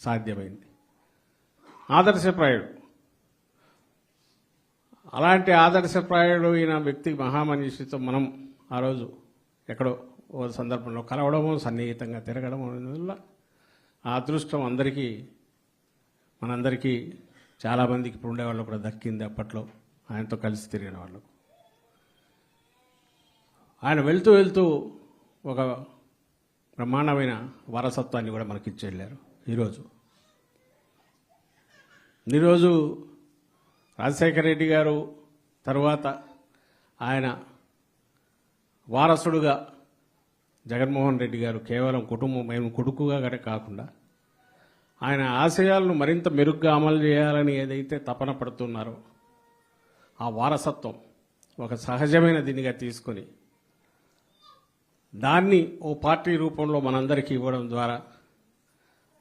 సాధ్యమైంది. ఆదర్శప్రాయుడు. అలాంటి ఆదర్శప్రాయుడు అయిన వ్యక్తి మహామనిషితో మనం ఆ రోజు ఎక్కడో ఓ సందర్భంలో కలవడము, సన్నిహితంగా తిరగడం వల్ల ఆ అదృష్టం మనందరికీ చాలామందికి ఇప్పుడు ఉండేవాళ్ళు కూడా దక్కింది. అప్పట్లో ఆయనతో కలిసి తిరిగిన వాళ్ళు. ఆయన వెళ్తూ వెళ్తూ ఒక బ్రహ్మాండమైన వారసత్వాన్ని కూడా మనకిచ్చి వెళ్ళారు. ఈరోజు రాజశేఖర రెడ్డి గారు తర్వాత ఆయన వారసుడుగా జగన్మోహన్ రెడ్డి గారు కేవలం కుటుంబం కొడుకుగా కాకుండా ఆయన ఆశయాలను మరింత మెరుగ్గా అమలు చేయాలని ఏదైతే తపన పడుతున్నారో ఆ వారసత్వం ఒక సహజమైన దీనిగా తీసుకొని దాన్ని ఓ పార్టీ రూపంలో మనందరికీ ఇవ్వడం ద్వారా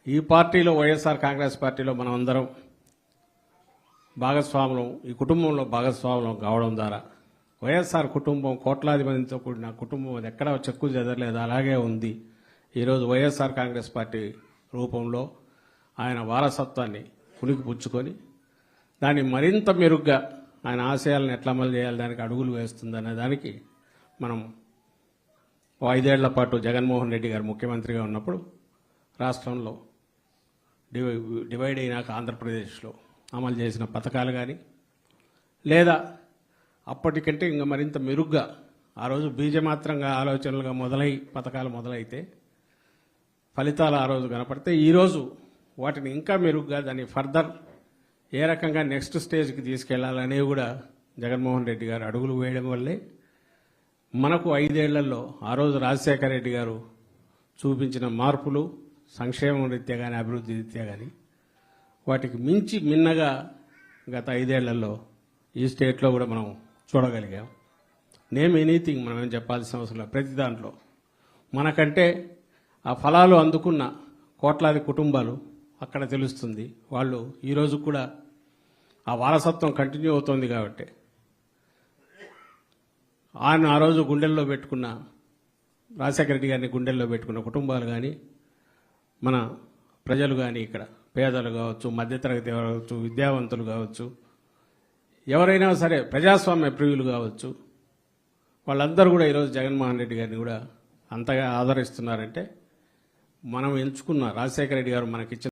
ఈ పార్టీలో వైఎస్ఆర్ కాంగ్రెస్ పార్టీలో మనం అందరం భాగస్వాములం, ఈ కుటుంబంలో భాగస్వాములం కావడం ద్వారా వైఎస్ఆర్ కుటుంబం కోట్లాది మందితో కూడిన కుటుంబం అది ఎక్కడా చెక్కు చెదరలేదు, అలాగే ఉంది. ఈరోజు వైఎస్ఆర్ కాంగ్రెస్ పార్టీ రూపంలో ఆయన వారసత్వాన్ని పుణికిపుచ్చుకొని దాన్ని మరింత మెరుగ్గా ఆయన ఆశయాలను ఎట్లా అమలు చేయాలి, దానికి అడుగులు వేస్తుందనే దానికి మనం 5 ఏళ్ల పాటు జగన్మోహన్ రెడ్డి గారు ముఖ్యమంత్రిగా ఉన్నప్పుడు రాష్ట్రంలో డివైడ్ అయినాక ఆంధ్రప్రదేశ్లో అమలు చేసిన పథకాలు కానీ లేదా అప్పటికంటే ఇంకా మరింత మెరుగ్గా ఆ రోజు బీజమాత్రంగా ఆలోచనలుగా పథకాలు మొదలైతే ఫలితాలు ఆ రోజు కనపడితే ఈరోజు వాటిని ఇంకా మెరుగ్గా దాన్ని ఫర్దర్ ఏ రకంగా నెక్స్ట్ స్టేజ్కి తీసుకెళ్లాలనేవి కూడా జగన్మోహన్ రెడ్డి గారు అడుగులు వేయడం వల్లే మనకు 5 ఏళ్లలో ఆ రోజు రాజశేఖర రెడ్డి గారు చూపించిన మార్పులు సంక్షేమం రీత్యా కానీ అభివృద్ధి రీత్యా కానీ వాటికి మించి మిన్నగా గత 5 ఏళ్లలో ఈ స్టేట్లో కూడా మనం చూడగలిగాం. నేమ్ ఎనీథింగ్ మనం ఏం చెప్పాల్సిన అవసరం లేదు. ప్రతి దాంట్లో మనకంటే ఆ ఫలాలు అందుకున్న కోట్లాది కుటుంబాలు అక్కడ తెలుస్తుంది. వాళ్ళు ఈరోజు కూడా ఆ వారసత్వం కంటిన్యూ అవుతోంది కాబట్టి ఆయన ఆ రోజు గుండెల్లో పెట్టుకున్న రాజశేఖర రెడ్డి గారిని గుండెల్లో పెట్టుకున్న కుటుంబాలు కానీ మన ప్రజలు కానీ ఇక్కడ పేదలు కావచ్చు, మధ్యతరగతి కావచ్చు, విద్యావంతులు కావచ్చు, ఎవరైనా సరే ప్రజాస్వామ్య ప్రియులు కావచ్చు, వాళ్ళందరూ కూడా ఈరోజు జగన్మోహన్ రెడ్డి గారిని కూడా అంతగా ఆదరిస్తున్నారంటే మనం ఎంచుకున్న రాజశేఖర రెడ్డి గారు మనకిచ్చిన